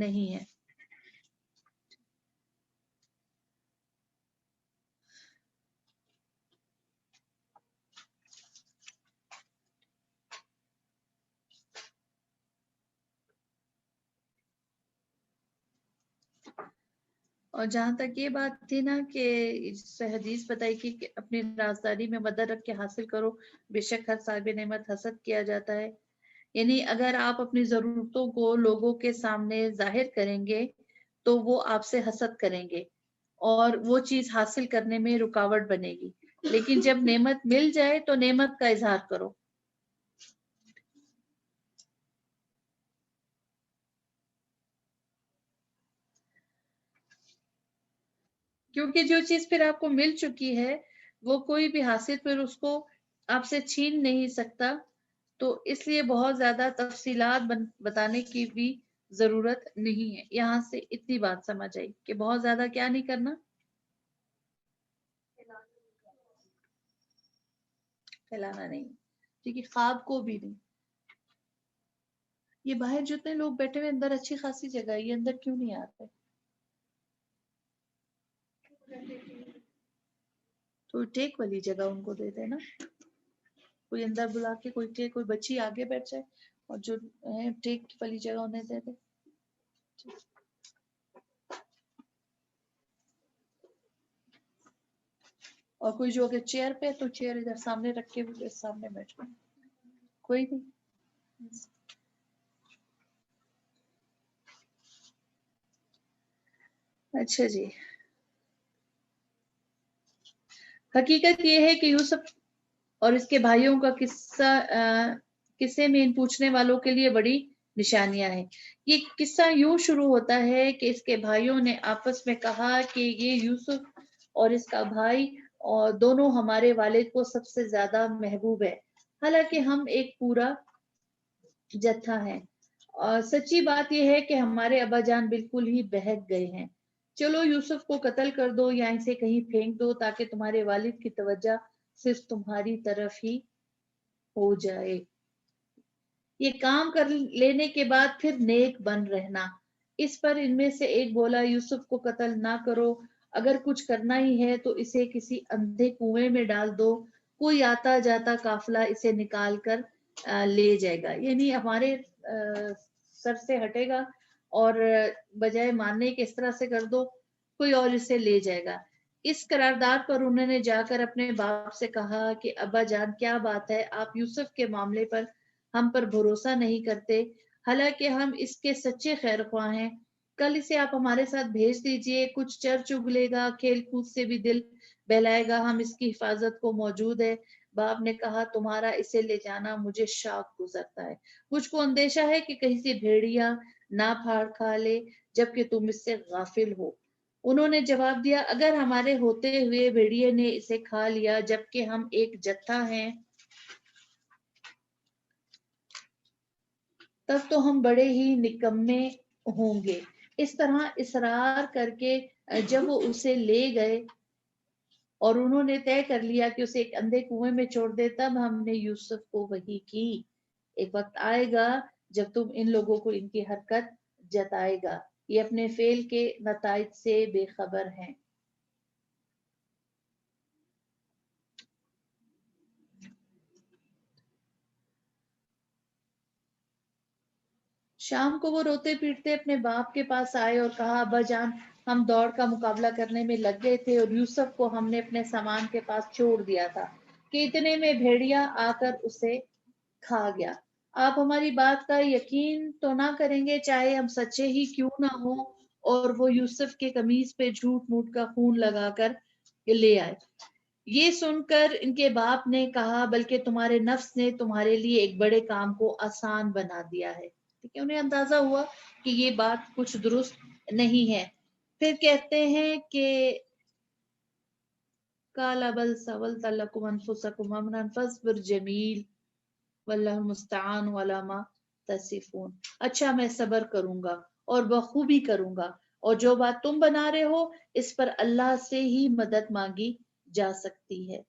نہیں ہے. اور جہاں تک یہ بات تھی نا کہ حدیث بتائی کہ اپنی رازداری میں مدد رکھ کے حاصل کرو، بے شک ہر صاحب نعمت حسد کیا جاتا ہے. یعنی اگر آپ اپنی ضرورتوں کو لوگوں کے سامنے ظاہر کریں گے تو وہ آپ سے حسد کریں گے اور وہ چیز حاصل کرنے میں رکاوٹ بنے گی. لیکن جب نعمت مل جائے تو نعمت کا اظہار کرو. کیونکہ جو چیز پھر آپ کو مل چکی ہے وہ کوئی بھی حاصل پھر اس کو آپ سے چھین نہیں سکتا. تو اس لیے بہت زیادہ تفصیلات بتانے کی بھی ضرورت نہیں ہے. یہاں سے اتنی بات سمجھ آئی کہ بہت زیادہ کیا نہیں کرنا، پھیلانا نہیں، ٹھیک ہے، خواب کو بھی نہیں. یہ باہر جتنے لوگ بیٹھے ہوئے اندر اچھی خاصی جگہ ہے، یہ اندر کیوں نہیں آتے؟ تو ٹیک والی جگہ ان کو دے دے نا، کوئی اندر بلا کے کوئی ٹیک، کوئی بچی آگے بیٹھ جائے اور جو ہے ٹیک والی جگہ انہیں دے دے. اور کوئی جو اگر چیئر پہ تو چیئر ادھر سامنے رکھ کے سامنے بیٹھ گئے، کوئی نہیں. اچھا جی، حقیقت یہ ہے کہ یوسف اور اس کے بھائیوں کا قصے میں ان پوچھنے والوں کے لیے بڑی نشانیاں ہیں. یہ قصہ یوں شروع ہوتا ہے کہ اس کے بھائیوں نے آپس میں کہا کہ یہ یوسف اور اس کا بھائی اور دونوں ہمارے والد کو سب سے زیادہ محبوب ہے، حالانکہ ہم ایک پورا جتھا ہے. اور سچی بات یہ ہے کہ ہمارے ابا جان بالکل ہی بہک گئے ہیں. چلو یوسف کو قتل کر دو یا اسے کہیں پھینک دو تاکہ تمہارے والد کی توجہ صرف تمہاری طرف ہی ہو جائے. یہ کام کر لینے کے بعد پھر نیک بن رہنا. اس پر ان میں سے ایک بولا، یوسف کو قتل نہ کرو، اگر کچھ کرنا ہی ہے تو اسے کسی اندھے کنویں میں ڈال دو، کوئی آتا جاتا قافلہ اسے نکال کر لے جائے گا. یعنی ہمارے سر سے ہٹے گا اور بجائے ماننے کے اس طرح سے کر دو، کوئی اور اسے لے جائے گا. اس قرارداد پر انہوں نے جا کر اپنے باپ سے کہا کہ ابا جان کیا بات ہے، آپ یوسف کے معاملے پر ہم پر بھروسہ نہیں کرتے، حالانکہ ہم اس کے سچے خیر خواہ ہیں. کل اسے آپ ہمارے ساتھ بھیج دیجئے، کچھ چر چگ لے گا، کھیل کود سے بھی دل بہلائے گا، ہم اس کی حفاظت کو موجود ہے. باپ نے کہا تمہارا اسے لے جانا مجھے شاک گزرتا ہے، مجھ کو اندیشہ ہے کہ کہیں سے بھیڑیا نہ پھاڑ کھا لے جبکہ تم اس سے غافل ہو. انہوں نے جواب دیا اگر ہمارے ہوتے ہوئے بھیڑیے نے اسے کھا لیا جبکہ ہم ایک جتھا ہیں تب تو ہم بڑے ہی نکمے ہوں گے. اس طرح اصرار کر کے جب وہ اسے لے گئے اور انہوں نے طے کر لیا کہ اسے ایک اندھے کنویں میں چھوڑ دے، تب ہم نے یوسف کو وحی کی، ایک وقت آئے گا جب تم ان لوگوں کو ان کی حرکت جتائے گا، یہ اپنے فعل کے نتائج سے بے خبر ہیں. شام کو وہ روتے پیٹتے اپنے باپ کے پاس آئے اور کہا ابا جان ہم دوڑ کا مقابلہ کرنے میں لگ گئے تھے اور یوسف کو ہم نے اپنے سامان کے پاس چھوڑ دیا تھا کہ اتنے میں بھیڑیا آ کر اسے کھا گیا. آپ ہماری بات کا یقین تو نہ کریں گے چاہے ہم سچے ہی کیوں نہ ہوں. اور وہ یوسف کے قمیص پہ جھوٹ موٹ کا خون لگا کر لے آئے. یہ سن کر ان کے باپ نے کہا بلکہ تمہارے نفس نے تمہارے لیے ایک بڑے کام کو آسان بنا دیا ہے. ٹھیک ہے، انہیں اندازہ ہوا کہ یہ بات کچھ درست نہیں ہے. پھر کہتے ہیں کہ کالا بل سولت لکم انفسکم امرا فاصبر جمیل واللہ المستعان علی ما تصفون. اچھا میں صبر کروں گا اور بخوبی کروں گا، اور جو بات تم بنا رہے ہو اس پر اللہ سے ہی مدد مانگی جا سکتی ہے.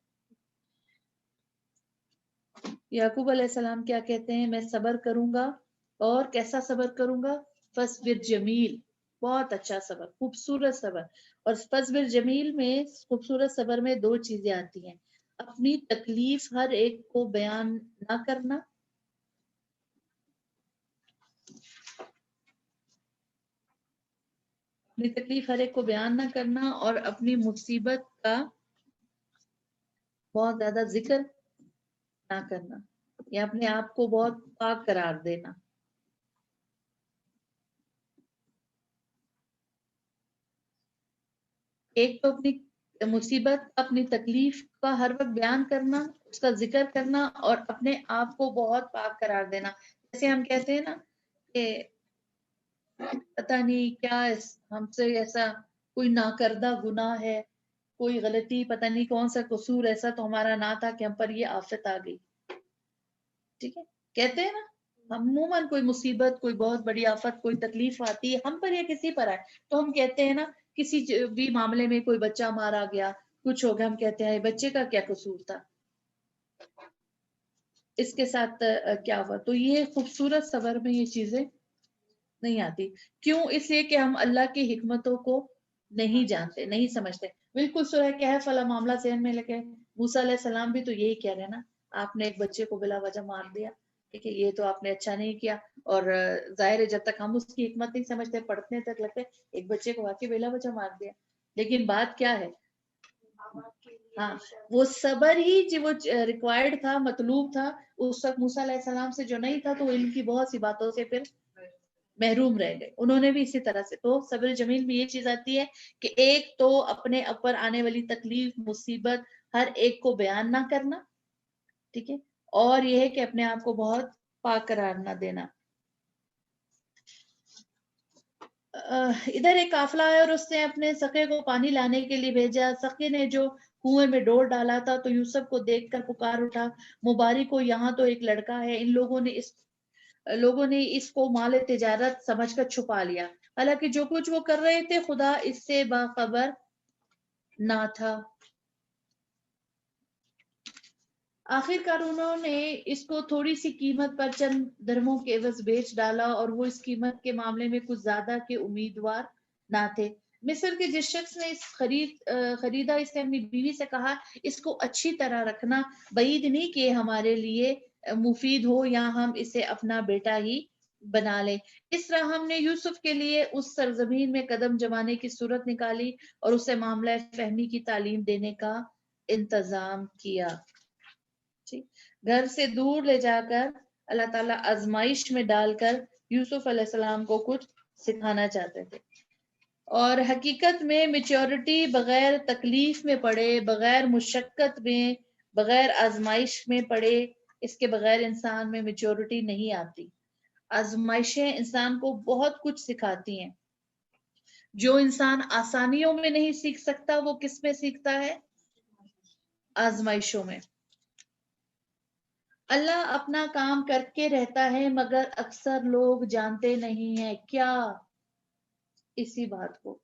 یعقوب علیہ السلام کیا کہتے ہیں؟ میں صبر کروں گا، اور کیسا صبر کروں گا؟ فصبر جمیل، بہت اچھا صبر، خوبصورت صبر. اور فصبر جمیل میں، خوبصورت صبر میں دو چیزیں آتی ہیں: اپنی تکلیف ہر ایک کو بیان نہ کرنا، اپنی تکلیف ہر ایک کو بیان نہ کرنا، اور اپنی مصیبت کا بہت زیادہ ذکر نہ کرنا، یا اپنے آپ کو بہت پاک قرار دینا. ایک تو اپنی مصیبت، اپنی تکلیف کا ہر وقت بیان کرنا، اس کا ذکر کرنا، اور اپنے آپ کو بہت پاک قرار دینا. جیسے ہم کہتے ہیں نا کہ پتہ نہیں کیا ہم سے ایسا کوئی ناکردہ گناہ ہے، کوئی غلطی، پتہ نہیں کون سا قصور ایسا تو ہمارا نہ تھا کہ ہم پر یہ آفت آ گئی. ٹھیک ہے، کہتے ہیں نا عموماً کوئی مصیبت، کوئی بہت بڑی آفت، کوئی تکلیف آتی ہے ہم پر یا کسی پر آئے تو ہم کہتے ہیں نا، کسی بھی معاملے میں کوئی بچہ مارا گیا، کچھ ہو گیا، ہم کہتے ہیں بچے کا کیا قصور تھا، اس کے ساتھ کیا ہوا. تو یہ خوبصورت صبر میں یہ چیزیں نہیں آتی. کیوں؟ اس لیے کہ ہم اللہ کی حکمتوں کو نہیں جانتے، نہیں سمجھتے. بالکل سورہ کہف والا معاملہ ذہن میں لگے، موسیٰ علیہ السلام بھی تو یہی کہہ رہے ہیں نا، آپ نے ایک بچے کو بلا وجہ مار دیا، ٹھیک ہے، یہ تو آپ نے اچھا نہیں کیا. اور ظاہر ہے جب تک ہم اس کی حکمت نہیں سمجھتے، پڑھنے تک لگتے ایک بچے کو واقعی بلا وجہ مار دیا. لیکن بات کیا ہے، ہاں وہ صبر ہی جو وہ ریکوائرڈ تھا، مطلوب تھا اس وقت موسیٰ علیہ السلام سے جو نہیں تھا، تو ان کی بہت سی باتوں سے پھر محروم رہ گئے. انہوں نے بھی اسی طرح سے. تو صبر جمیل میں یہ چیز آتی ہے کہ ایک تو اپنے اوپر آنے والی تکلیف، مصیبت ہر ایک کو بیان نہ کرنا، ٹھیک ہے، اور یہ ہے کہ اپنے آپ کو بہت پاک قرار نہ دینا. ادھر ایک قافلہ ہے اور اس نے اپنے سخے کو پانی لانے کے لیے بھیجا. سخے نے جو کنویں میں ڈور ڈالا تھا تو یوسف کو دیکھ کر پکار اٹھا، مبارک ہو، یہاں تو ایک لڑکا ہے. ان لوگوں نے اس کو مال تجارت سمجھ کر چھپا لیا، حالانکہ جو کچھ وہ کر رہے تھے خدا اس سے باخبر نہ تھا. آخر کار انہوں نے اس کو تھوڑی سی قیمت پر چند درہموں کے عوض بیچ ڈالا، اور وہ اس قیمت کے معاملے میں کچھ زیادہ کے امیدوار نہ تھے. مصر کے جس شخص نے اس خریدا، اس نے اپنی بیوی سے کہا اس کو اچھی طرح رکھنا، بعید نہیں کہ ہمارے لیے مفید ہو یا ہم اسے اپنا بیٹا ہی بنا لیں. اس طرح ہم نے یوسف کے لیے اس سرزمین میں قدم جمانے کی صورت نکالی اور اسے معاملہ فہمی کی تعلیم دینے کا انتظام کیا. گھر سے دور لے جا کر اللہ تعالیٰ آزمائش میں ڈال کر یوسف علیہ السلام کو کچھ سکھانا چاہتے تھے. اور حقیقت میں میچورٹی بغیر تکلیف میں پڑے، بغیر مشقت میں، بغیر آزمائش میں پڑے، اس کے بغیر انسان میں میچورٹی نہیں آتی. آزمائشیں انسان کو بہت کچھ سکھاتی ہیں. جو انسان آسانیوں میں نہیں سیکھ سکتا وہ کس میں سیکھتا ہے؟ آزمائشوں میں. اللہ اپنا کام کر کے رہتا ہے مگر اکثر لوگ جانتے نہیں ہیں کیا اسی بات کو،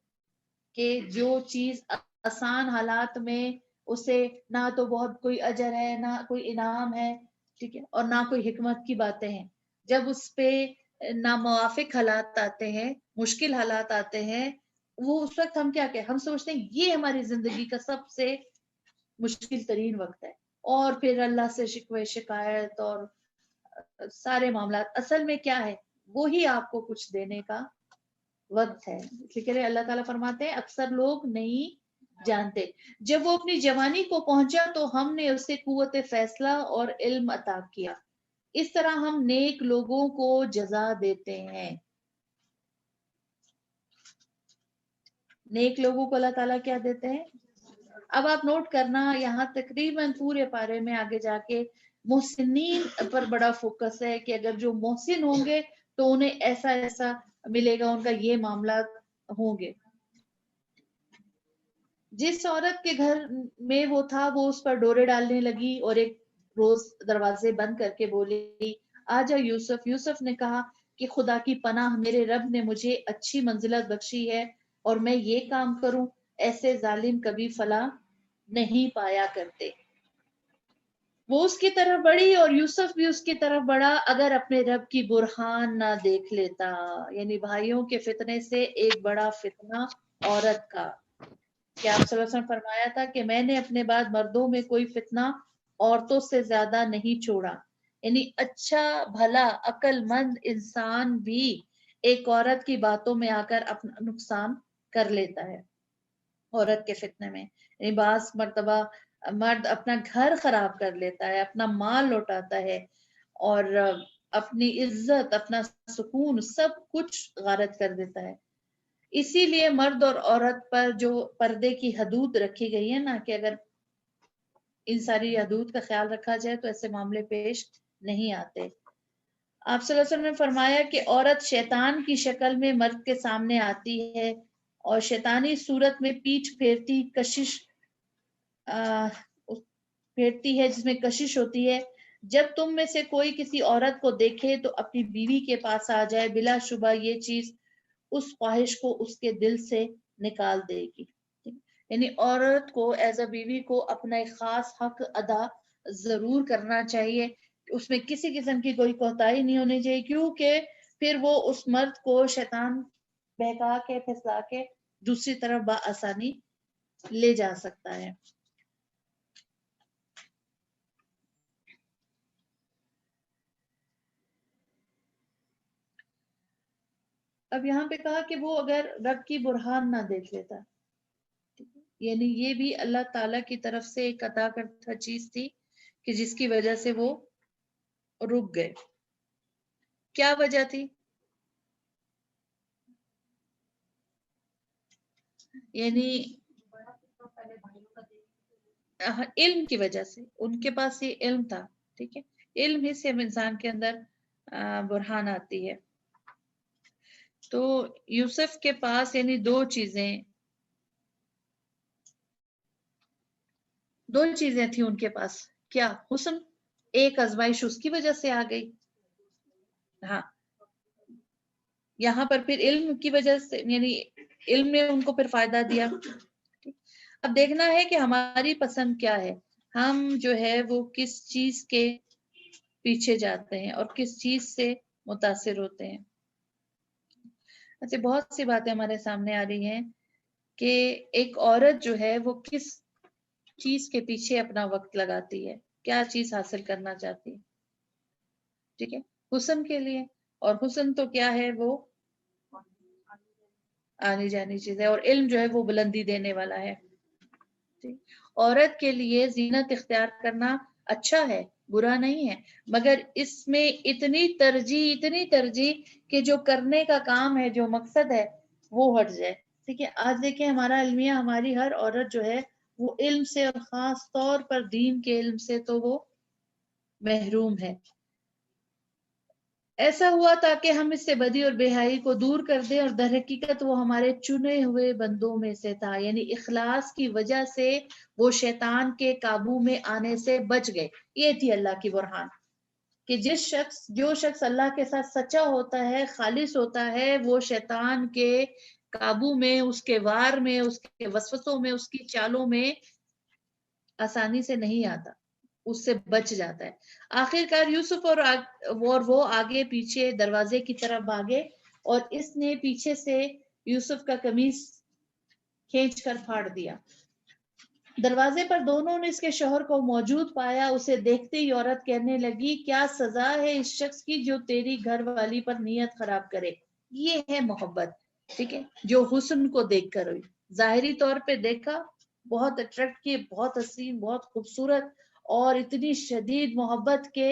کہ جو چیز آسان حالات میں اسے نہ تو بہت کوئی اجر ہے، نہ کوئی انعام ہے، ٹھیک ہے، اور نہ کوئی حکمت کی باتیں ہیں. جب اس پہ ناموافق حالات آتے ہیں، مشکل حالات آتے ہیں، وہ اس وقت ہم کیا ہم سوچتے ہیں یہ ہماری زندگی کا سب سے مشکل ترین وقت ہے، اور پھر اللہ سے شکوے شکایت اور سارے معاملات. اصل میں کیا ہے، وہی آپ کو کچھ دینے کا وقت ہے. ٹھیک ہے، اللہ تعالیٰ فرماتے ہیں اکثر لوگ نہیں جانتے. جب وہ اپنی جوانی کو پہنچا تو ہم نے اسے قوت فیصلہ اور علم عطا کیا. اس طرح ہم نیک لوگوں کو جزا دیتے ہیں. نیک لوگوں کو اللہ تعالیٰ کیا دیتے ہیں؟ اب آپ نوٹ کرنا، یہاں تقریباً پورے پارے میں آگے جا کے محسنین پر بڑا فوکس ہے کہ اگر جو محسن ہوں گے تو انہیں ایسا ایسا ملے گا، ان کا یہ معاملات ہوں گے. جس عورت کے گھر میں وہ تھا وہ اس پر ڈورے ڈالنے لگی اور ایک روز دروازے بند کر کے بولی آجا یوسف. یوسف نے کہا کہ خدا کی پناہ، میرے رب نے مجھے اچھی منزلت بخشی ہے اور میں یہ کام کروں، ایسے ظالم کبھی فلاح نہیں پایا کرتے. وہ اس کی طرف بڑھی اور یوسف بھی اس کی طرف بڑھا اگر اپنے رب کی برہان نہ دیکھ لیتا. یعنی بھائیوں کے فتنے سے ایک بڑا فتنہ عورت کا. کہ آپ صلی اللہ علیہ وسلم فرمایا تھا کہ میں نے اپنے بعد مردوں میں کوئی فتنہ عورتوں سے زیادہ نہیں چھوڑا. یعنی اچھا بھلا عقل مند انسان بھی ایک عورت کی باتوں میں آ کر اپنا نقصان کر لیتا ہے عورت کے فتنے میں. یعنی بعض مرتبہ مرد اپنا گھر خراب کر لیتا ہے، اپنا مال لوٹاتا ہے اور اپنی عزت، اپنا سکون سب کچھ غارت کر دیتا ہے. اسی لیے مرد اور عورت پر جو پردے کی حدود رکھی گئی ہے نا، کہ اگر ان ساری حدود کا خیال رکھا جائے تو ایسے معاملے پیش نہیں آتے. آپ صلی اللہ علیہ وسلم نے فرمایا کہ عورت شیطان کی شکل میں مرد کے سامنے آتی ہے اور شیطانی صورت میں پیٹھ پھیرتی پھیرتی ہے جس میں کشش ہوتی ہے. جب تم میں سے کوئی کسی عورت کو دیکھے تو اپنی بیوی کے پاس آ جائے، بلا شبہ یہ چیز اس خواہش کو اس کے دل سے نکال دے گی. یعنی عورت کو ایز اے بیوی کو اپنا ایک خاص حق ادا ضرور کرنا چاہیے، اس میں کسی قسم کی کوئی کوتاہی نہیں ہونی چاہیے، کیونکہ پھر وہ اس مرد کو شیطان بہکا کے پھسلا کے دوسری طرف بآسانی لے جا سکتا ہے. اب یہاں پہ کہا کہ وہ اگر رب کی برہان نہ دیکھ لیتا، یعنی یہ بھی اللہ تعالی کی طرف سے ایک عطا کرتا چیز تھی کہ جس کی وجہ سے وہ رک گئے. کیا وجہ تھی؟ یعنی علم کی وجہ سے، ان کے پاس یہ علم تھا. ٹھیک ہے، علم ہی سے انسان کے اندر برہان آتی ہے. تو یوسف کے پاس یعنی دو چیزیں تھیں ان کے پاس. کیا؟ حسن. ایک آزمائش اس کی وجہ سے آ گئی. ہاں، یہاں پر پھر علم کی وجہ سے، یعنی علم نے ان کو پھر فائدہ دیا. اب دیکھنا ہے کہ ہماری پسند کیا ہے، ہم جو ہے وہ کس چیز کے پیچھے جاتے ہیں اور کس چیز سے متاثر ہوتے ہیں. اچھا، بہت سی باتیں ہمارے سامنے آ رہی ہیں کہ ایک عورت جو ہے وہ کس چیز کے پیچھے اپنا وقت لگاتی ہے، کیا چیز حاصل کرنا چاہتی ہے. ٹھیک ہے، حسن کے لیے. اور حسن تو کیا ہے، وہ آنی جانی چیز ہے، اور علم جو ہے وہ بلندی دینے والا ہے. عورت کے لیے زینت اختیار کرنا اچھا ہے، برا نہیں ہے، مگر اس میں اتنی ترجیح کہ جو کرنے کا کام ہے، جو مقصد ہے وہ ہٹ جائے. ٹھیک ہے، آج دیکھیں ہمارا المیہ، ہماری ہر عورت جو ہے وہ علم سے اور خاص طور پر دین کے علم سے تو وہ محروم ہے. ایسا ہوا تاکہ ہم اس سے بدی اور بے حیائی کو دور کر دیں، اور در حقیقت وہ ہمارے چنے ہوئے بندوں میں سے تھا. یعنی اخلاص کی وجہ سے وہ شیطان کے قابو میں آنے سے بچ گئے. یہ تھی اللہ کی برہان کہ جو شخص اللہ کے ساتھ سچا ہوتا ہے، خالص ہوتا ہے، وہ شیطان کے قابو میں، اس کے وار میں، اس کے وسوسوں میں، اس کی چالوں میں آسانی سے نہیں آتا، اس سے بچ جاتا ہے. آخر کار یوسف اور وہ آگے پیچھے دروازے کی طرف بھاگے، اور اس نے پیچھے سے یوسف کا قمیص کھینچ کر پھاڑ دیا. دروازے پر دونوں نے اس کے شوہر کو موجود پایا. اسے دیکھتے ہی عورت کہنے لگی، کیا سزا ہے اس شخص کی جو تیری گھر والی پر نیت خراب کرے. یہ ہے محبت. ٹھیک ہے، جو حسن کو دیکھ کر ہوئی. ظاہری طور پہ دیکھا بہت اٹریکٹیو، بہت حسین، بہت خوبصورت، اور اتنی شدید محبت کے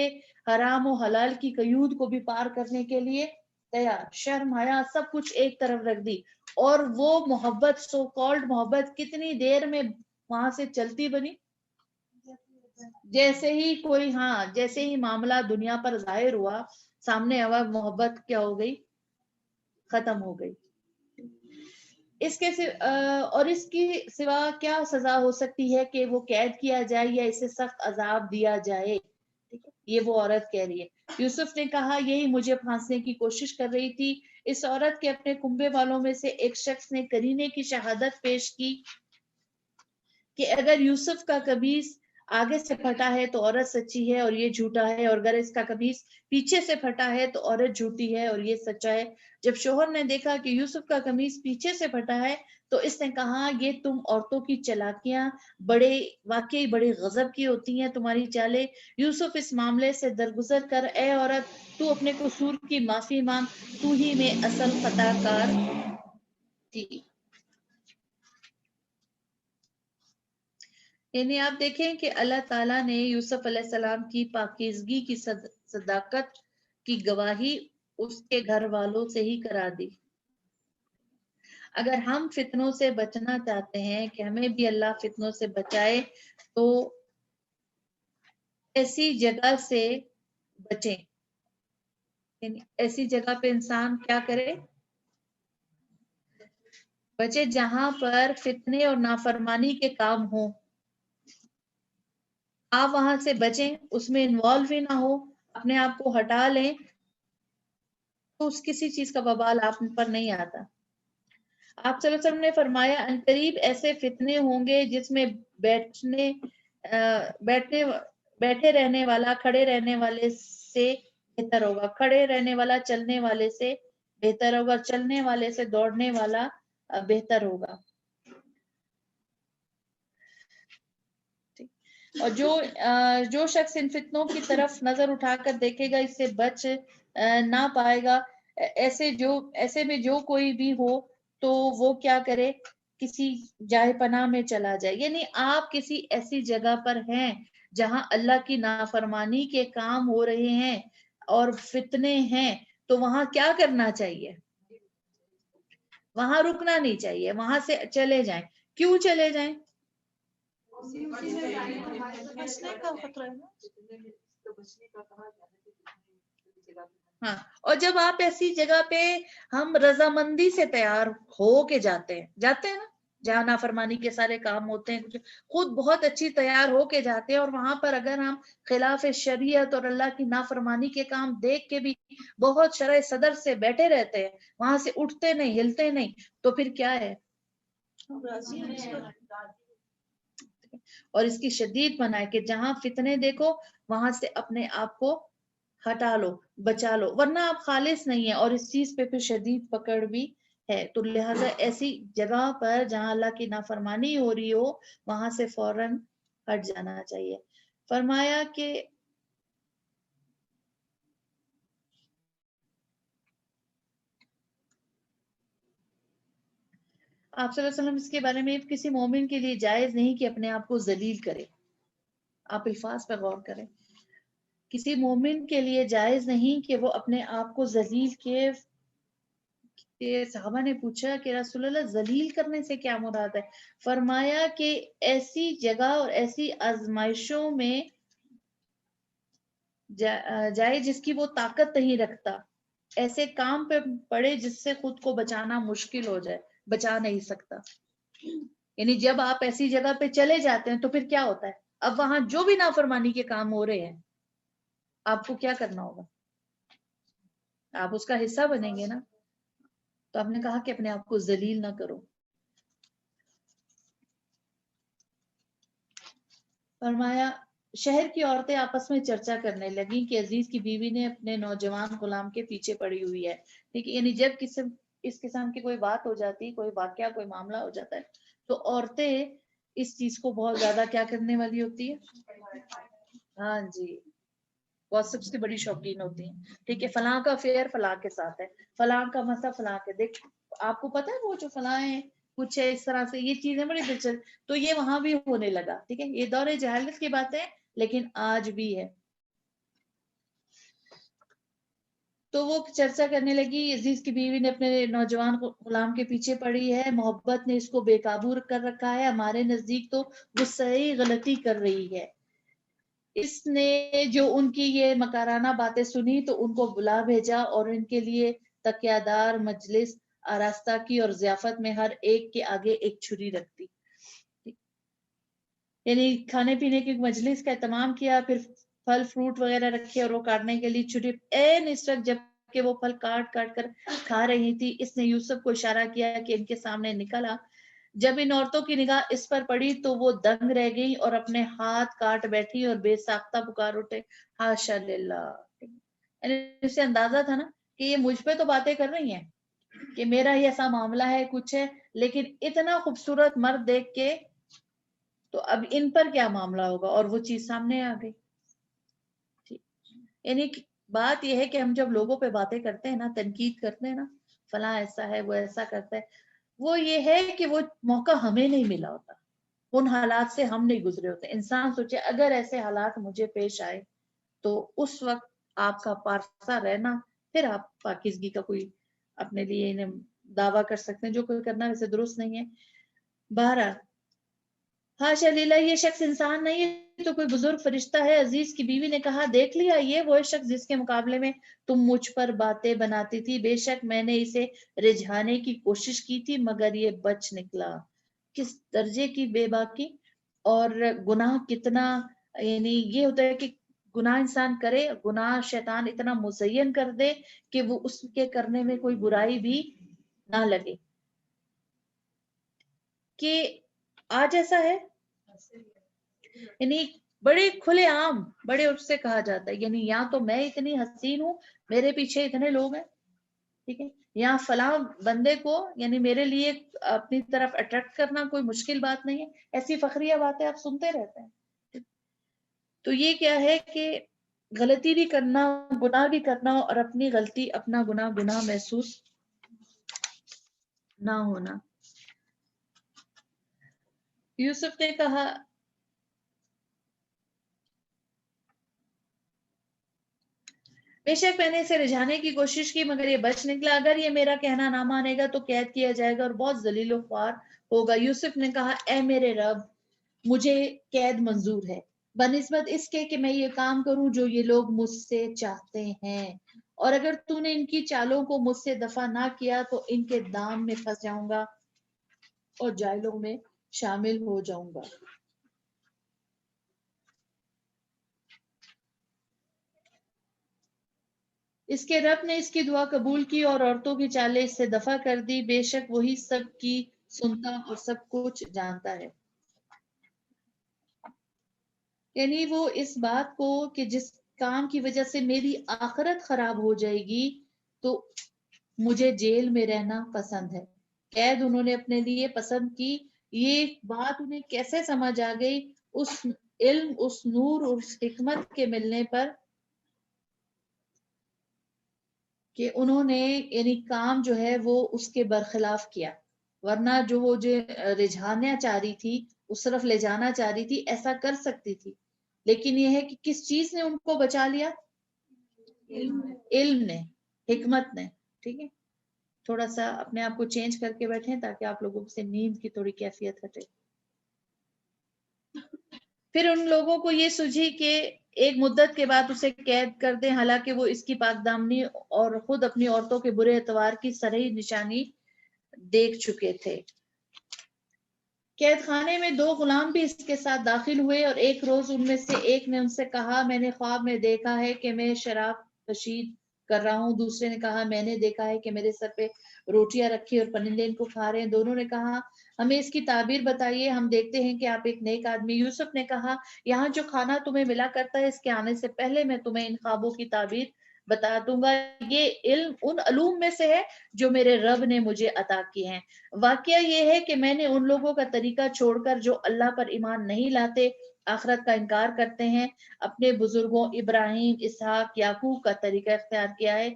حرام و حلال کی قیود کو بھی پار کرنے کے لیے تیار. شرم حیا سب کچھ ایک طرف رکھ دی، اور وہ محبت، سو کالڈ محبت، کتنی دیر میں وہاں سے چلتی بنی. جیسے ہی معاملہ دنیا پر ظاہر ہوا، سامنے آوا، محبت کیا ہو گئی، ختم ہو گئی. اس کی سوا کیا سزا ہو سکتی ہے کہ وہ قید کیا جائے یا اسے سخت عذاب دیا جائے. یہ وہ عورت کہہ رہی ہے. یوسف نے کہا، یہی مجھے پھانسنے کی کوشش کر رہی تھی. اس عورت کے اپنے کنبے والوں میں سے ایک شخص نے قرینے کی شہادت پیش کی کہ اگر یوسف کا قمیص آگے سے پھٹا ہے تو عورت سچی ہے اور یہ جھوٹا ہے، اور اگر اس کا قمیص پیچھے سے پھٹا ہے تو عورت جھوٹی ہے اور یہ سچا ہے۔ جب شوہر نے دیکھا کہ یوسف کا قمیص پیچھے سے پھٹا ہے تو اس نے کہا یہ تم عورتوں کی چالاکیاں واقعی بڑے غضب کی ہوتی ہیں تمہاری چالیں۔ یوسف اس معاملے سے درگزر کر، اے عورت تو اپنے قصور کی معافی مانگ، تو ہی میں اصل خطا کار تھی۔ یعنی آپ دیکھیں کہ اللہ تعالیٰ نے یوسف علیہ السلام کی پاکیزگی کی صداقت کی گواہی اس کے گھر والوں سے ہی کرا دی۔ اگر ہم فتنوں سے بچنا چاہتے ہیں کہ ہمیں بھی اللہ فتنوں سے بچائے تو ایسی جگہ سے بچیں، یعنی ایسی جگہ پہ انسان کیا کرے، بچے جہاں پر فتنے اور نافرمانی کے کام ہوں، آپ وہاں سے بچیں، اس میں انوالو ہی نہ ہو، اپنے آپ کو ہٹا لیں تو اس کسی چیز کا وبال آپ پر نہیں آتا۔ آپ صلی اللہ علیہ وسلم نے فرمایا عنقریب ایسے فتنے ہوں گے جس میں بیٹھے رہنے والا کھڑے رہنے والے سے بہتر ہوگا، کھڑے رہنے والا چلنے والے سے بہتر ہوگا، چلنے والے سے دوڑنے والا بہتر ہوگا۔ اور جو شخص ان فتنوں کی طرف نظر اٹھا کر دیکھے گا اس سے بچ نہ پائے گا، ایسے میں جو کوئی بھی ہو تو وہ کیا کرے، کسی جائے پناہ میں چلا جائے۔ یعنی آپ کسی ایسی جگہ پر ہیں جہاں اللہ کی نافرمانی کے کام ہو رہے ہیں اور فتنے ہیں، تو وہاں کیا کرنا چاہیے، وہاں رکنا نہیں چاہیے، وہاں سے چلے جائیں۔ کیوں چلے جائیں؟ ہاں، اور جب آپ ایسی جگہ پہ ہم رضامندی سے تیار ہو کے جاتے ہیں نا، جہاں نافرمانی کے سارے کام ہوتے ہیں، خود بہت اچھی تیار ہو کے جاتے ہیں، اور وہاں پر اگر ہم خلاف شریعت اور اللہ کی نافرمانی کے کام دیکھ کے بھی بہت شرح صدر سے بیٹھے رہتے ہیں، وہاں سے اٹھتے نہیں، ہلتے نہیں، تو پھر کیا ہے؟ اور اس کی شدید منع ہے کہ جہاں فتنے دیکھو وہاں سے اپنے آپ کو ہٹا لو، بچا لو، ورنہ آپ خالص نہیں ہے، اور اس چیز پہ پھر شدید پکڑ بھی ہے۔ تو لہٰذا ایسی جگہ پر جہاں اللہ کی نافرمانی ہو رہی ہو وہاں سے فوراً ہٹ جانا چاہیے۔ فرمایا کہ آپ صلی اللہ علیہ وسلم اس کے بارے میں کسی مومن کے لیے جائز نہیں کہ اپنے آپ کو ذلیل کرے۔ آپ الفاظ پہ غور کریں، کسی مومن کے لیے جائز نہیں کہ وہ اپنے آپ کو ذلیل کے صحابہ نے پوچھا کہ رسول اللہ ذلیل کرنے سے کیا مراد ہے؟ فرمایا کہ ایسی جگہ اور ایسی آزمائشوں میں جائے جس کی وہ طاقت نہیں رکھتا، ایسے کام پہ پڑے جس سے خود کو بچانا مشکل ہو جائے، بچا نہیں سکتا۔ یعنی جب آپ ایسی جگہ پہ چلے جاتے ہیں تو پھر کیا ہوتا ہے؟ اب وہاں جو بھی نافرمانی کے کام ہو رہے ہیں آپ کو کیا کرنا ہوگا؟ آپ اس کا حصہ بنیں گے نا۔ تو آپ نے کہا کہ اپنے آپ کو ذلیل نہ کرو۔ فرمایا شہر کی عورتیں آپس میں چرچا کرنے لگیں کہ عزیز کی بیوی نے اپنے نوجوان غلام کے پیچھے پڑی ہوئی ہے۔ ٹھیک ہے، یعنی جب اس قسم کی کوئی بات ہو جاتی، کوئی واقعہ، کوئی معاملہ ہو جاتا ہے تو عورتیں اس چیز کو بہت زیادہ کیا کرنے والی ہوتی ہے؟ ہاں جی، گوسپ سے بڑی شوقین ہوتی ہیں۔ ٹھیک ہے، فلاں کا افیئر فلاں کے ساتھ ہے، فلاں کا مسئلہ فلاں کے، دیکھ آپ کو پتا ہے وہ جو فلاں ہیں کچھ ہے اس طرح سے، یہ چیزیں بڑی دلچسپ، تو یہ وہاں بھی ہونے لگا۔ ٹھیک ہے، یہ دور جہالت کی بات ہے لیکن آج بھی ہے۔ تو وہ چرچا کرنے لگی عزیز کی بیوی نے اپنے نوجوان غلام کے پیچھے پڑی ہے، محبت نے اس کو بے قابو کر رکھا ہے، ہمارے نزدیک تو وہ صحیح غلطی کر رہی ہے۔ اس نے جو ان کی یہ مکارانہ باتیں سنی تو ان کو بلا بھیجا اور ان کے لیے تکیہ دار مجلس آراستہ کی اور ضیافت میں ہر ایک کے آگے ایک چھری رکھ دی۔ یعنی کھانے پینے کی مجلس کا اہتمام کیا، پھر پھل فروٹ وغیرہ رکھے اور وہ کاٹنے کے لیے چھری اس وقت جب کہ وہ پھل کاٹ کر کھا رہی تھی، اس نے یوسف کو اشارہ کیا کہ ان کے سامنے نکلا۔ جب ان عورتوں کی نگاہ اس پر پڑی تو وہ دنگ رہ گئی اور اپنے ہاتھ کاٹ بیٹھی اور بے ساختہ پکار اٹھے، حاشا للہ. یعنی اسے اندازہ تھا نا کہ یہ مجھ پہ تو باتیں کر رہی ہیں کہ میرا ہی ایسا معاملہ ہے کچھ ہے، لیکن اتنا خوبصورت مرد دیکھ کے تو اب ان پر کیا معاملہ ہوگا، اور وہ چیز سامنے آ گئی. یعنی بات یہ ہے کہ ہم جب لوگوں پہ باتیں کرتے ہیں نا، تنقید کرتے ہیں نا، فلاں ایسا ہے، وہ ایسا کرتا ہے، وہ یہ ہے کہ وہ موقع ہمیں نہیں ملا ہوتا، ان حالات سے ہم نہیں گزرے ہوتے. انسان سوچے اگر ایسے حالات مجھے پیش آئے تو اس وقت آپ کا پارسا رہنا، پھر آپ پاکیزگی کا کوئی اپنے لیے دعویٰ کر سکتے ہیں، جو کوئی کرنا ویسے درست نہیں ہے. بہرحال حاشا لیلا، یہ شخص انسان نہیں ہے تو کوئی بزرگ فرشتہ ہے. عزیز کی بیوی نے کہا، دیکھ لیا، یہ وہ شخص جس کے مقابلے میں تم مجھ پر باتیں بناتی تھی. بے شک میں نے اسے رجھانے کی کوشش کی تھی مگر یہ بچ نکلا. کس درجے کی بے باکی اور گناہ کتنا، یعنی یہ ہوتا ہے کہ گناہ انسان کرے، گناہ شیطان اتنا مزین کر دے کہ وہ اس کے کرنے میں کوئی برائی بھی نہ لگے. کہ آج ایسا ہے، یعنی بڑے کھلے عام، بڑے اس سے کہا جاتا ہے، یعنی یا تو میں اتنی حسین ہوں، میرے پیچھے اتنے لوگ ہیں، ٹھیک ہے، یا فلاں بندے کو یعنی میرے لیے اپنی طرف اٹریکٹ کرنا کوئی مشکل بات نہیں ہے. ایسی فخریہ باتیں آپ سنتے رہتے ہیں. تو یہ کیا ہے کہ غلطی بھی کرنا، گناہ بھی کرنا، اور اپنی غلطی، اپنا گناہ محسوس نہ ہونا. یوسف نے کہا، بے شک میں نے اسے رجھانے کی کوشش کی مگر یہ بچ نکلا. اگر یہ میرا کہنا نہ مانے گا تو قید کیا جائے گا اور بہت ذلیل و خوار ہوگا. یوسف نے کہا، اے میرے رب، مجھے قید منظور ہے بنسبت اس کے کہ میں یہ کام کروں جو یہ لوگ مجھ سے چاہتے ہیں، اور اگر تو نے ان کی چالوں کو مجھ سے دفع نہ کیا تو ان کے دام میں پھنس جاؤں گا اور جائلوں میں شامل ہو جاؤں گا. اس کے رب نے اس کی دعا قبول کی اور عورتوں کی چالیں اس سے دفع کر دی. بے شک وہی سب کی سنتا اور سب کچھ جانتا ہے. یعنی وہ اس بات کو کہ جس کام کی وجہ سے میری آخرت خراب ہو جائے گی تو مجھے جیل میں رہنا پسند ہے. قید انہوں نے اپنے لیے پسند کی. یہ بات انہیں کیسے سمجھ آ گئی؟ اس علم، اس نور اور اس حکمت کے ملنے پر کہ انہوں نے یعنی کام جو ہے وہ اس کے برخلاف کیا، ورنہ جو وہ جو رجھانا چاہ رہی تھی، اس طرف لے جانا چاہ رہی تھی، ایسا کر سکتی تھی. لیکن یہ ہے کہ کس چیز نے ان کو بچا لیا؟ علم نے، حکمت نے. ٹھیک ہے، تھوڑا سا اپنے آپ کو چینج کر کے بیٹھیں تاکہ آپ لوگوں سے نیند کی تھوڑی کیفیت ہٹے. پھر ان لوگوں کو یہ سوجھی کہ ایک مدت کے بعد اسے قید کر دیں، حالانکہ وہ اس کی پاک دامنی اور خود اپنی عورتوں کے برے اعتبار کی صریح نشانی دیکھ چکے تھے. قید خانے میں 2 غلام بھی اس کے ساتھ داخل ہوئے اور ایک روز ان میں سے ایک نے ان سے کہا، میں نے خواب میں دیکھا ہے کہ میں شراب کشید کر رہا ہوں. دوسرے نے کہا، میں نے دیکھا ہے کہ میرے سر پہ روٹیاں رکھی اور پرندے ان کو کھا رہے ہیں. دونوں نے کہا، ہمیں اس کی تعبیر بتائیے، ہم دیکھتے ہیں کہ آپ ایک نیک آدمی. یوسف نے کہا، یہاں جو کھانا تمہیں ملا کرتا ہے اس کے آنے سے پہلے میں تمہیں ان خوابوں کی تعبیر بتا دوں گا. یہ علم ان علوم میں سے ہے جو میرے رب نے مجھے عطا کی ہیں. واقعہ یہ ہے کہ میں نے ان لوگوں کا طریقہ چھوڑ کر جو اللہ پر ایمان نہیں لاتے، آخرت کا انکار کرتے ہیں، اپنے بزرگوں ابراہیم، اسحاق، یعقوب کا طریقہ اختیار کیا ہے.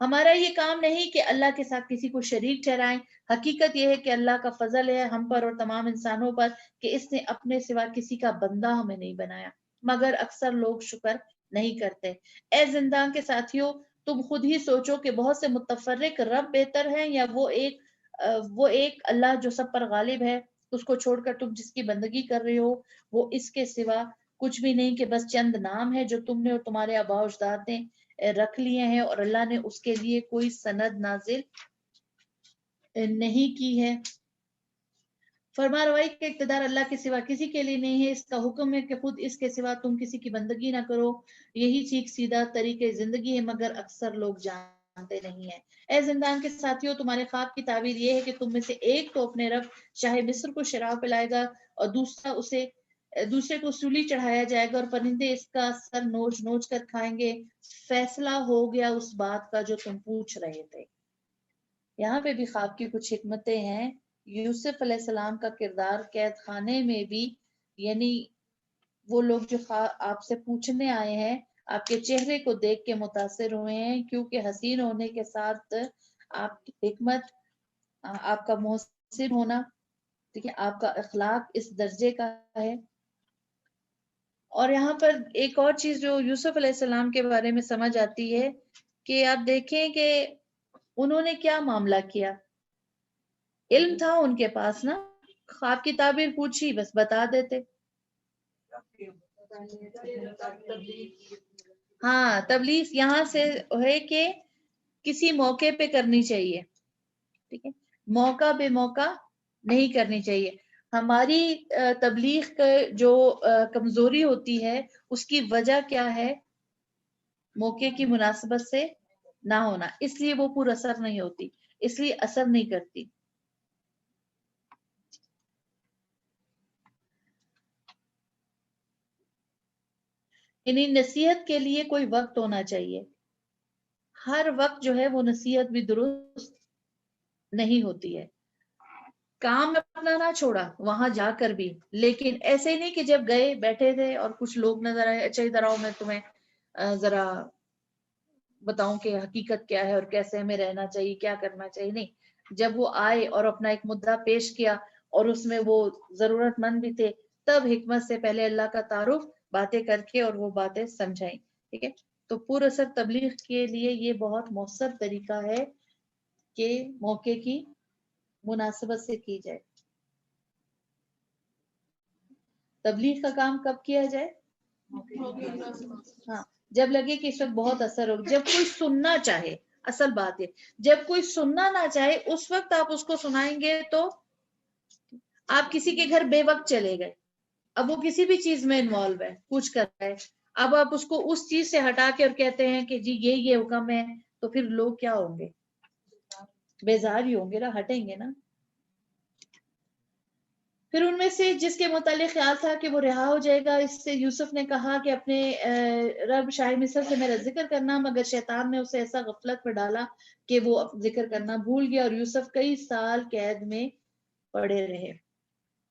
ہمارا یہ کام نہیں کہ اللہ کے ساتھ کسی کو شریک ٹھہرائیں. حقیقت یہ ہے کہ اللہ کا فضل ہے ہم پر اور تمام انسانوں پر کہ اس نے اپنے سوا کسی کا بندہ ہمیں نہیں بنایا، مگر اکثر لوگ شکر نہیں کرتے. اے زندان کے ساتھیوں، تم خود ہی سوچو کہ بہت سے متفرق رب بہتر ہیں یا وہ ایک اللہ جو سب پر غالب ہے. اس کو چھوڑ کر تم جس کی بندگی کر رہے ہو وہ اس کے سوا کچھ بھی نہیں کہ بس چند نام ہے جو تم نے اور تمہارے آباء و اجداد نے رکھ لیے ہیں، اور اللہ نے اس کے لیے کوئی سند نازل نہیں کی ہے. فرما روائی کا اقتدار اللہ کے سوا کسی کے لیے نہیں ہے. اس کا حکم ہے کہ خود اس کے سوا تم کسی کی بندگی نہ کرو. یہی ٹھیک سیدھا طریقے زندگی ہے مگر اکثر لوگ جان جانتے نہیں ہیں۔ اے زندان کے ساتھیوں، تمہارے خواب کی تعبیر یہ ہے کہ تم میں سے ایک تو اپنے رب شاہ مصر کو شراب پلائے گا اور دوسرے کو سولی چڑھایا جائے گا اور پرندے اس کا سر نوچ نوچ کر کھائیں گے۔ فیصلہ ہو گیا اس بات کا جو تم پوچھ رہے تھے۔ یہاں پہ بھی خواب کی کچھ حکمتیں ہیں۔ یوسف علیہ السلام کا کردار قید خانے میں بھی، یعنی وہ لوگ جو آپ سے پوچھنے آئے ہیں آپ کے چہرے کو دیکھ کے متاثر ہوئے ہیں، کیونکہ حسین ہونے کے ساتھ آپ کی حکمت، آپ کا محسن ہونا، ٹھیک ہے، آپ کا اخلاق اس درجے کا ہے۔ اور یہاں پر ایک اور چیز جو یوسف علیہ السلام کے بارے میں سمجھ آتی ہے کہ آپ دیکھیں کہ انہوں نے کیا معاملہ کیا۔ علم تھا ان کے پاس نا، خواب کی تعبیر پوچھی بس بتا دیتے۔ ہاں، تبلیغ یہاں سے ہے کہ کسی موقع پہ کرنی چاہیے، ٹھیک ہے، موقع بے موقع نہیں کرنی چاہیے۔ ہماری تبلیغ کا جو کمزوری ہوتی ہے اس کی وجہ کیا ہے؟ موقع کی مناسبت سے نہ ہونا، اس لیے وہ پر اثر نہیں ہوتی، اس لیے اثر نہیں کرتی۔ یعنی نصیحت کے لیے کوئی وقت ہونا چاہیے، ہر وقت جو ہے وہ نصیحت بھی درست نہیں ہوتی ہے۔ کام اپنا نہ چھوڑا وہاں جا کر بھی، لیکن ایسے ہی نہیں کہ جب گئے بیٹھے تھے اور کچھ لوگ نظر آئے، اچھا ادھر آؤ میں تمہیں ذرا بتاؤں کہ حقیقت کیا ہے اور کیسے ہمیں رہنا چاہیے، کیا کرنا چاہیے۔ نہیں، جب وہ آئے اور اپنا ایک مدعا پیش کیا اور اس میں وہ ضرورت مند بھی تھے، تب حکمت سے پہلے اللہ کا تعارف باتیں کر کے اور وہ باتیں سمجھائیں، ٹھیک ہے۔ تو پر اثر تبلیغ کے لیے یہ بہت مؤثر طریقہ ہے کہ موقع کی مناسبت سے کی جائے۔ تبلیغ کا کام کب کیا جائے؟ ہاں، جب لگے کہ اس وقت بہت اثر ہو، جب کوئی سننا چاہے۔ اصل بات ہے جب کوئی سننا نہ چاہے اس وقت آپ اس کو سنائیں گے تو آپ کسی کے گھر بے وقت چلے گئے، اب وہ کسی بھی چیز میں انوالو ہے، کچھ کر رہا ہے، اب آپ اس کو اس چیز سے ہٹا کے اور کہتے ہیں کہ جی یہ حکم ہے، تو پھر لوگ کیا ہوں گے؟ بیزار ہی ہوں گے نا، ہٹیں گے نا۔ پھر ان میں سے جس کے متعلق خیال تھا کہ وہ رہا ہو جائے گا، اس سے یوسف نے کہا کہ اپنے رب شاہ مصر سے میرا ذکر کرنا، مگر شیطان نے اسے ایسا غفلت میں ڈالا کہ وہ ذکر کرنا بھول گیا، اور یوسف کئی سال قید میں پڑے رہے۔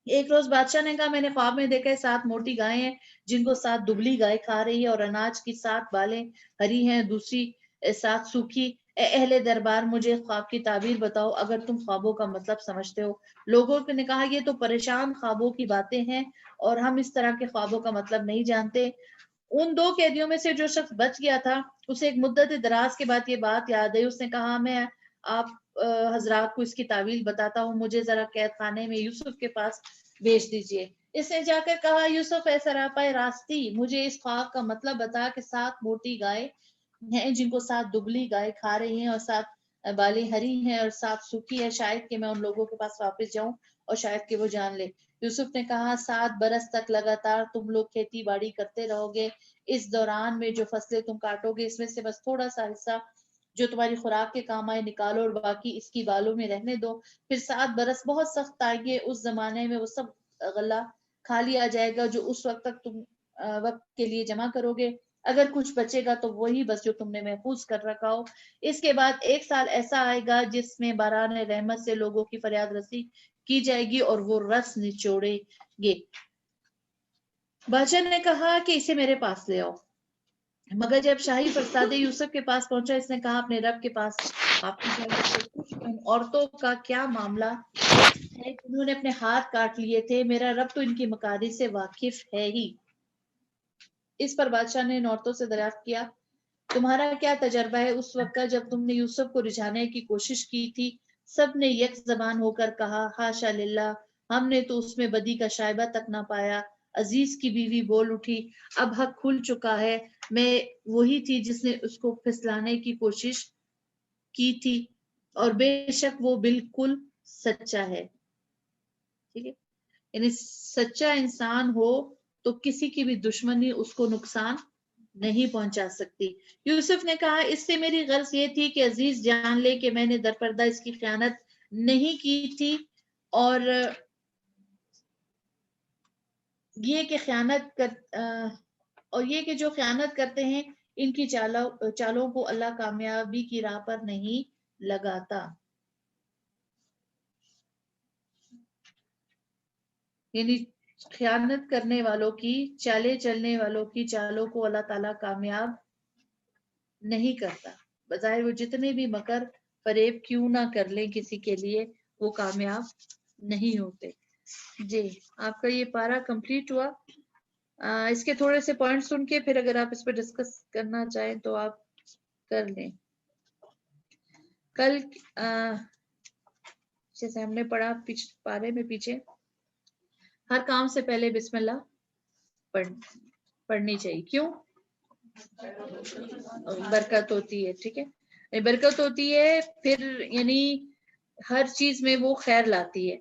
ایک روز بادشاہ نے کہا میں نے خواب میں دیکھا ہے 7 موٹی گائیں ہیں جن کو 7 دبلی گائے کھا رہی ہے، اور اناج کی 7 بالیں ہری ہیں، دوسری 7 سوکھی۔ اے اہل دربار، مجھے خواب کی تعبیر بتاؤ اگر تم خوابوں کا مطلب سمجھتے ہو۔ لوگوں نے کہا یہ تو پریشان خوابوں کی باتیں ہیں اور ہم اس طرح کے خوابوں کا مطلب نہیں جانتے۔ ان 2 قیدیوں میں سے جو شخص بچ گیا تھا اسے ایک مدت دراز کے بعد یہ بات یاد آئی، اس نے کہا میں آپ حضرات کو اس کی تعویل بتاتا ہوں، مجھے ذرا قید خانے میں یوسف کے پاس بھیج دیجئے۔ اس نے جا کر کہا یوسف اے سراپا راستی، مجھے اس خواب کا مطلب بتا کہ 7 موٹی گائے ہیں جن کو 7 دبلی گائے کھا رہی ہیں، اور 7 بالیں ہری ہیں اور 7 سوکھی ہے، شاید کہ میں ان لوگوں کے پاس واپس جاؤں اور شاید کہ وہ جان لے۔ یوسف نے کہا 7 برس تک لگاتار تم لوگ کھیتی باڑی کرتے رہو گے، اس دوران میں جو فصلیں تم کاٹو گے اس میں سے بس تھوڑا سا حصہ جو تمہاری خوراک کے کام آئے نکالو اور باقی اس کی بالوں میں رہنے دو۔ پھر 7 برس بہت سخت آئیں گے، اس زمانے میں وہ سب غلہ کھا لیا جائے گا جو اس وقت تک تم وقت کے لیے جمع کرو گے، اگر کچھ بچے گا تو وہی بس جو تم نے محفوظ کر رکھا ہو۔ اس کے بعد 1 سال ایسا آئے گا جس میں باران رحمت سے لوگوں کی فریاد رسی کی جائے گی اور وہ رس نچوڑے گے۔ بادشاہ نے کہا کہ اسے میرے پاس لے آؤ، مگر جب شاہی فرزادے یوسف کے پاس پہنچا اس نے کہا اپنے رب کے پاس آپ ان عورتوں کا کیا معاملہ ہے جنہوں نے اپنے ہاتھ کاٹ لیے تھے، میرا رب تو ان کی مکاری سے واقف ہے ہی۔ اس پر بادشاہ نے ان عورتوں سے دریافت کیا تمہارا کیا تجربہ ہے اس وقت کا جب تم نے یوسف کو رجھانے کی کوشش کی تھی؟ سب نے یک زبان ہو کر کہا حاشا للہ، ہم نے تو اس میں بدی کا شائبہ تک نہ پایا۔ عزیز کی بیوی بول اٹھی اب حق کھل چکا ہے، میں وہی تھی جس نے اس کو پھسلانے کی کوشش کی تھی اور بے شک وہ بالکل سچا ہے۔ ٹھیک ہے، یعنی سچا انسان ہو تو کسی کی بھی دشمنی اس کو نقصان نہیں پہنچا سکتی۔ یوسف نے کہا اس سے میری غرض یہ تھی کہ عزیز جان لے کہ میں نے درپردہ اس کی خیانت نہیں کی تھی، اور یہ کہ جو خیانت کرتے ہیں ان کی چالوں کو اللہ کامیابی کی راہ پر نہیں لگاتا۔ یعنی خیانت کرنے والوں کی چالیں چلنے والوں کی چالوں کو اللہ تعالیٰ کامیاب نہیں کرتا۔ بظاہر وہ جتنے بھی مکر فریب کیوں نہ کر لیں کسی کے لیے، وہ کامیاب نہیں ہوتے۔ جی آپ کا یہ پارہ کمپلیٹ ہوا۔ اس کے تھوڑے سے پوائنٹ سن کے پھر اگر آپ اس پہ ڈسکس کرنا چاہیں تو آپ کر لیں۔ کل جیسے ہم نے پڑھا پارے میں پیچھے، ہر کام سے پہلے بسم اللہ پڑھنی چاہیے۔ کیوں؟ برکت ہوتی ہے، ٹھیک ہے، برکت ہوتی ہے، پھر یعنی ہر چیز میں وہ خیر لاتی ہے،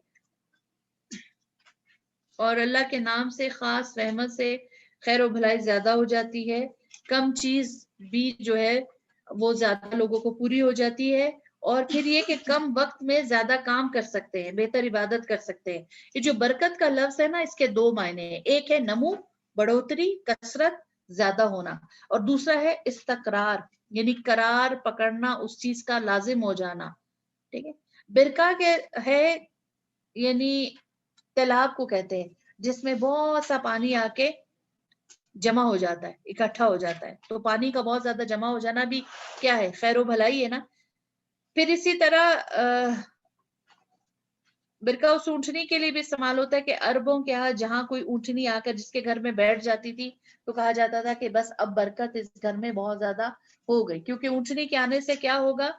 اور اللہ کے نام سے خاص رحمت سے خیر و بھلائی زیادہ ہو جاتی ہے، کم چیز بھی جو ہے وہ زیادہ لوگوں کو پوری ہو جاتی ہے، اور پھر یہ کہ کم وقت میں زیادہ کام کر سکتے ہیں، بہتر عبادت کر سکتے ہیں۔ یہ جو برکت کا لفظ ہے نا، اس کے دو معنی ہیں، ایک ہے نمو، بڑھوتری، کثرت، زیادہ ہونا، اور دوسرا ہے استقرار، یعنی قرار پکڑنا، اس چیز کا لازم ہو جانا، ٹھیک ہے۔ برکہ کے ہے یعنی تالاب کو کہتے ہیں جس میں بہت سا پانی آ کے جمع ہو جاتا ہے، اکٹھا ہو جاتا ہے، تو پانی کا بہت زیادہ جمع ہو جانا بھی کیا ہے؟ خیر و بھلائی ہے نا۔ پھر اسی طرح برکہ اس اونٹنی کے لیے بھی استعمال ہوتا ہے کہ عربوں کے ہاں جہاں کوئی اونٹنی آ کر جس کے گھر میں بیٹھ جاتی تھی تو کہا جاتا تھا کہ بس اب برکت اس گھر میں بہت زیادہ ہو گئی، کیونکہ اونٹنی کے آنے سے کیا ہوگا؟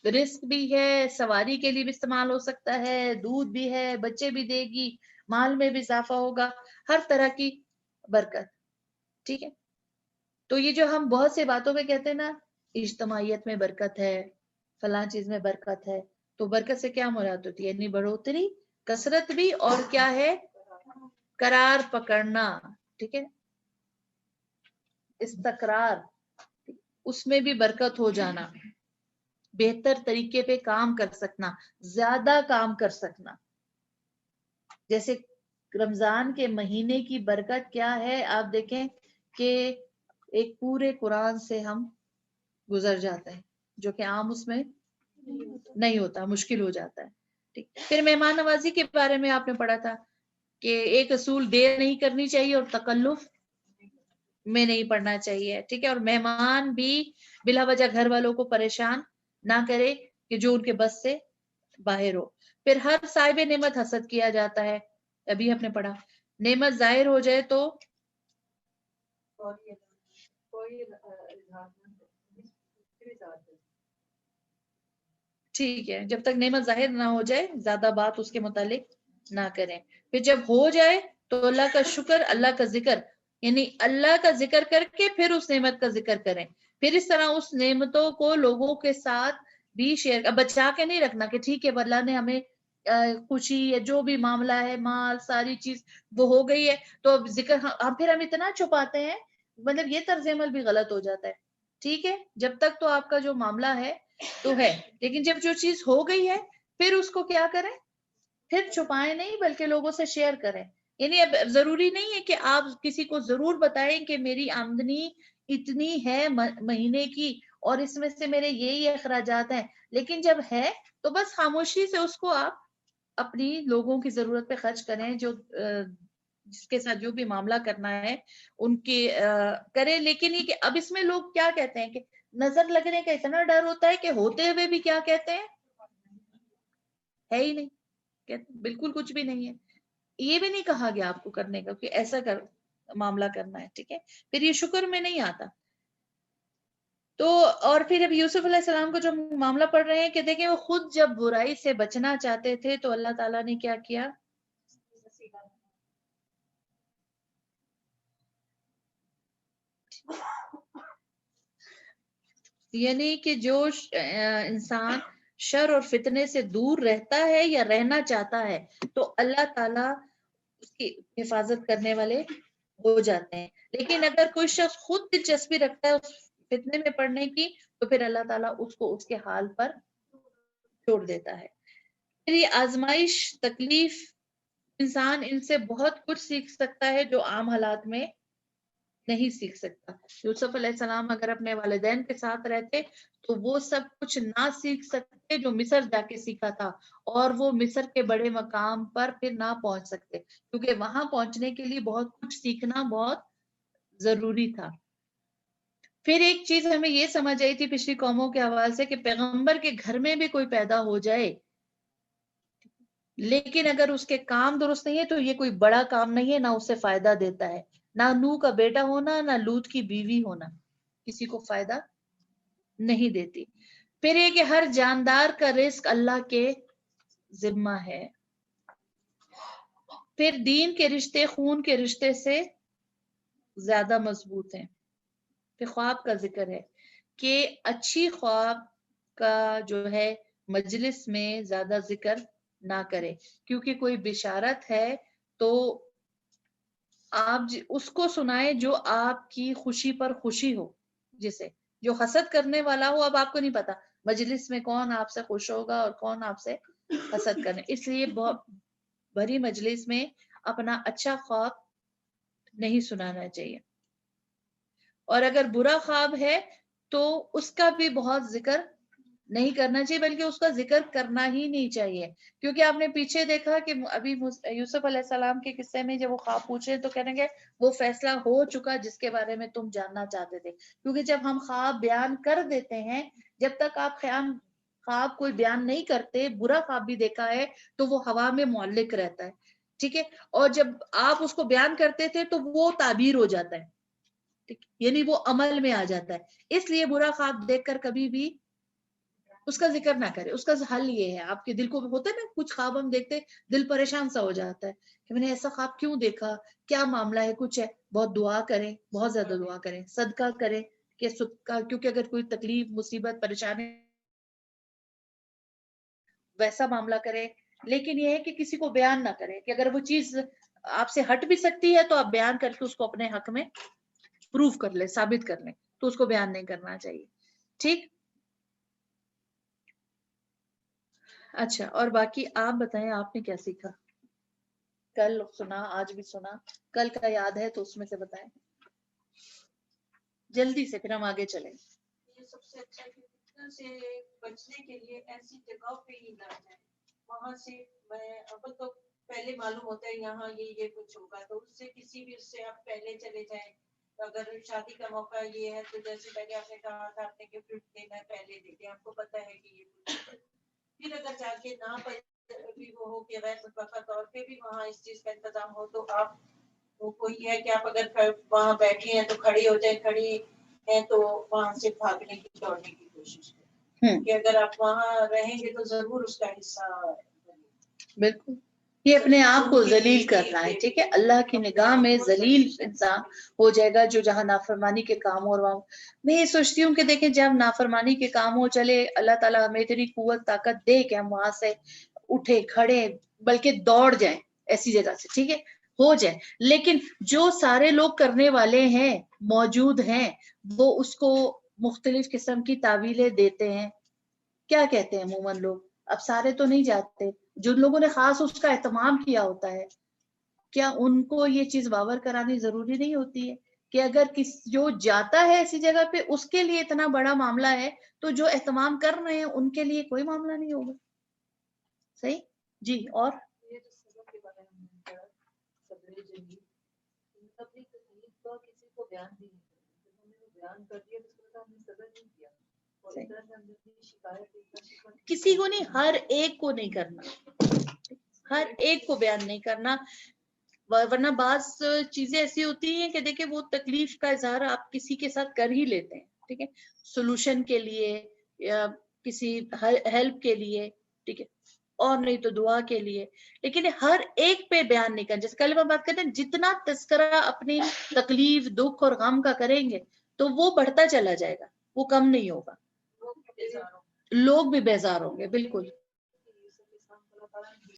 رزق بھی ہے، سواری کے لیے بھی استعمال ہو سکتا ہے، دودھ بھی ہے، بچے بھی دے گی، مال میں بھی اضافہ ہوگا، ہر طرح کی برکت، ٹھیک ہے۔ تو یہ جو ہم بہت سے باتوں میں کہتے ہیں نا، اجتماعیت میں برکت ہے، فلاں چیز میں برکت ہے، تو برکت سے کیا مراد ہوتی ہے؟ یعنی بڑھوتری، کثرت بھی، اور کیا ہے؟ قرار پکڑنا، ٹھیک ہے، استقرار، اس میں بھی برکت ہو جانا، بہتر طریقے پہ کام کر سکنا، زیادہ کام کر سکنا۔ جیسے رمضان کے مہینے کی برکت کیا ہے؟ آپ دیکھیں کہ ایک پورے قرآن سے ہم گزر جاتے ہیں، جو کہ عام اس میں نہیں ہوتا، مشکل ہو جاتا ہے، ٹھیک۔ پھر مہمان نوازی کے بارے میں آپ نے پڑھا تھا کہ ایک اصول دیر نہیں کرنی چاہیے اور تکلف میں نہیں پڑنا چاہیے، ٹھیک ہے، اور مہمان بھی بلا وجہ گھر والوں کو پریشان نہ کرے کہ جو ان کے بس سے باہر ہو۔ پھر ہر صاحب نعمت حسد کیا جاتا ہے، ابھی ہم نے پڑھا، نعمت ظاہر ہو جائے تو ٹھیک ہے، جب تک نعمت ظاہر نہ ہو جائے زیادہ بات اس کے متعلق نہ کریں، پھر جب ہو جائے تو اللہ کا شکر، اللہ کا ذکر، یعنی اللہ کا ذکر کر کے پھر اس نعمت کا ذکر کریں، پھر اس طرح اس نعمتوں کو لوگوں کے ساتھ بھی شیئر، بچا کے نہیں رکھنا کہ ٹھیک ہے اللہ نے ہمیں خوشی یا جو بھی معاملہ ہے، مال، ساری چیز وہ ہو گئی ہے تو اب ذکر، پھر ہم اتنا چھپاتے ہیں، مطلب یہ طرز عمل بھی غلط ہو جاتا ہے، ٹھیک ہے۔ جب تک تو آپ کا جو معاملہ ہے تو ہے، لیکن جب جو چیز ہو گئی ہے پھر اس کو کیا کریں؟ پھر چھپائیں نہیں بلکہ لوگوں سے شیئر کریں۔ یعنی اب ضروری نہیں ہے کہ آپ کسی کو ضرور بتائیں کہ میری آمدنی اتنی ہے مہینے کی اور اس میں سے میرے یہی اخراجات ہیں، لیکن جب ہے تو بس خاموشی سے اس کو آپ اپنی لوگوں کی ضرورت پہ خرچ کریں، جو جس کے ساتھ جو بھی معاملہ کرنا ہے ان کی کریں۔ لیکن یہ کہ اب اس میں لوگ کیا کہتے ہیں کہ نظر لگنے کا اتنا ڈر ہوتا ہے کہ ہوتے ہوئے بھی کیا کہتے ہیں؟ ہے ہی نہیں، بالکل کچھ بھی نہیں ہے، یہ بھی نہیں کہا گیا آپ کو کرنے کا کہ ایسا معاملہ کرنا ہے، ٹھیک ہے، پھر یہ شکر میں نہیں آتا۔ تو اور پھر اب یوسف علیہ السلام کو جو معاملہ پڑھ رہے ہیں کہ دیکھیں وہ خود جب برائی سے بچنا چاہتے تھے تو اللہ تعالیٰ نے کیا کیا؟ یعنی کہ جو انسان شر اور فتنے سے دور رہتا ہے یا رہنا چاہتا ہے تو اللہ تعالیٰ اس کی حفاظت کرنے والے ہو جاتے ہیں. لیکن اگر کوئی شخص خود دلچسپی رکھتا ہے اس فتنے میں پڑنے کی تو پھر اللہ تعالیٰ اس کو اس کے حال پر چھوڑ دیتا ہے. پھر یہ آزمائش، تکلیف، انسان ان سے بہت کچھ سیکھ سکتا ہے جو عام حالات میں نہیں سیکھ سکتا. یوسف علیہ السلام اگر اپنے والدین کے ساتھ رہتے تو وہ سب کچھ نہ سیکھ سکتے جو مصر جا کے سیکھا تھا، اور وہ مصر کے بڑے مقام پر پھر نہ پہنچ سکتے، کیونکہ وہاں پہنچنے کے لیے بہت کچھ سیکھنا بہت ضروری تھا. پھر ایک چیز ہمیں یہ سمجھ آئی تھی پچھلی قوموں کے حوالے سے کہ پیغمبر کے گھر میں بھی کوئی پیدا ہو جائے لیکن اگر اس کے کام درست نہیں ہے تو یہ کوئی بڑا کام نہیں ہے، نہ اسے فائدہ دیتا ہے. نہ نوح کا بیٹا ہونا، نہ لوط کی بیوی ہونا کسی کو فائدہ نہیں دیتی. پھر یہ کہ ہر جاندار کا رزق اللہ کے ذمہ ہے. پھر دین کے رشتے خون کے رشتے سے زیادہ مضبوط ہیں. پھر خواب کا ذکر ہے کہ اچھی خواب کا جو ہے مجلس میں زیادہ ذکر نہ کرے، کیونکہ کوئی بشارت ہے تو آپ اس کو سنائے جو آپ کی خوشی پر خوشی ہو. جسے جو حسد کرنے والا ہو، اب آپ کو نہیں پتا مجلس میں کون آپ سے خوش ہوگا اور کون آپ سے حسد کرنے، اس لیے بہت بڑی مجلس میں اپنا اچھا خواب نہیں سنانا چاہیے. اور اگر برا خواب ہے تو اس کا بھی بہت ذکر نہیں کرنا چاہیے، بلکہ اس کا ذکر کرنا ہی نہیں چاہیے. کیونکہ آپ نے پیچھے دیکھا کہ ابھی یوسف علیہ السلام کے قصے میں جب وہ خواب پوچھے تو کہنے گے وہ فیصلہ ہو چکا جس کے بارے میں تم جاننا چاہتے تھے. کیونکہ جب ہم خواب بیان کر دیتے ہیں، جب تک آپ خواب کوئی بیان نہیں کرتے، برا خواب بھی دیکھا ہے تو وہ ہوا میں معلق رہتا ہے. ٹھیک ہے، اور جب آپ اس کو بیان کرتے تھے تو وہ تعبیر ہو جاتا ہے، یعنی وہ عمل میں آ جاتا ہے. اس لیے برا خواب دیکھ کر کبھی بھی اس کا ذکر نہ کرے. اس کا حل یہ ہے، آپ کے دل کو ہوتا ہے نا کچھ خواب ہم دیکھتے دل پریشان سا ہو جاتا ہے کہ میں نے ایسا خواب کیوں دیکھا، کیا معاملہ ہے، کچھ ہے. بہت دعا کریں، بہت زیادہ دعا کریں، صدقہ کریں کہ صدقہ، کیونکہ اگر کوئی تکلیف، مصیبت، پریشانی ویسا معاملہ کرے. لیکن یہ ہے کہ کسی کو بیان نہ کرے، کہ اگر وہ چیز آپ سے ہٹ بھی سکتی ہے تو آپ بیان کر کے اس کو اپنے حق میں پروف کر لیں، ثابت کر لیں، تو اس کو بیان نہیں کرنا چاہیے. ٹھیک. اچھا، اور باقی آپ بتائیں آپ نے کیا سیکھا؟ کل سنا، آج بھی سنا، کل کا یاد ہے تو اس میں سے بتائیں جلدی سے، پھر ہم آگے چلیں. یہ سب سے اچھا ہے کہ فتنہ سے بچنے کے لیے ایسی جگہ پہ ہی نہ جائیں. وہاں سے اب تو پہلے معلوم ہوتا ہے یہاں یہ کچھ ہوگا، تو اس سے کسی بھی اس سے آپ پہلے چلے جائیں. اگر شادی کا موقع یہ ہے تو جیسے پہلے آپ نے کہا تھا آپ نے گفٹ دینا ہے، پہلے دے دیں، آپ کو پتا ہے کہ یہ پھر اگر جا کے نہ بھی وہ ہو کہ غیر متوقع طور پہ بھی وہاں اس چیز کا انتظام ہو تو آپ وہ کوئی ہے کہ آپ اگر وہاں بیٹھے ہیں تو کھڑی ہو جائیں، کھڑی ہیں تو وہاں سے بھاگنے کی، دوڑنے کی کوشش کریں کہ اگر آپ وہاں رہیں گے تو ضرور اس کا حصہ. بالکل، یہ اپنے آپ کو ذلیل کرنا ہے. ٹھیک ہے، اللہ کی نگاہ میں ذلیل انسان ہو جائے گا جو جہاں نافرمانی کے کام ہو رہا ہوں. میں یہ سوچتی ہوں کہ دیکھیں جب نافرمانی کے کام ہو چلے، اللہ تعالیٰ ہمیں اتنی قوت طاقت دے کہ ہم وہاں سے اٹھے، کھڑے، بلکہ دوڑ جائیں ایسی جگہ سے. ٹھیک ہے، ہو جائے. لیکن جو سارے لوگ کرنے والے ہیں، موجود ہیں، وہ اس کو مختلف قسم کی تعویلیں دیتے ہیں. کیا کہتے ہیں عموماً لوگ، اب سارے تو نہیں جاتے، جن لوگوں نے خاص اس کا اہتمام کیا ہوتا ہے، کیا ان کو یہ چیز باور کرانی ضروری نہیں ہوتی ہے کہ اگر جو جاتا ہے ایسی جگہ پہ اس کے لیے اتنا بڑا معاملہ ہے تو جو اہتمام کر رہے ہیں ان کے لیے کوئی معاملہ نہیں ہوگا. صحیح جی. اور کسی کو بیان بھی نہیں بیان کر دیا تو ہم نے صبر نہیں کیا. کسی کو نہیں، ہر ایک کو نہیں کرنا، ہر ایک کو بیان نہیں کرنا. ورنہ بعض چیزیں ایسی ہوتی ہیں کہ دیکھیں وہ تکلیف کا اظہار آپ کسی کے ساتھ کر ہی لیتے ہیں. ٹھیک ہے، سولوشن کے لیے یا کسی ہیلپ کے لیے، ٹھیک ہے، اور نہیں تو دعا کے لیے. لیکن ہر ایک پہ بیان نہیں کرنا. جیسے کل ہم بات کرتے ہیں جتنا تذکرہ اپنی تکلیف، دکھ اور غم کا کریں گے تو وہ بڑھتا چلا جائے گا، وہ کم نہیں ہوگا. لوگ بھی بیزار ہوں گے. بالکل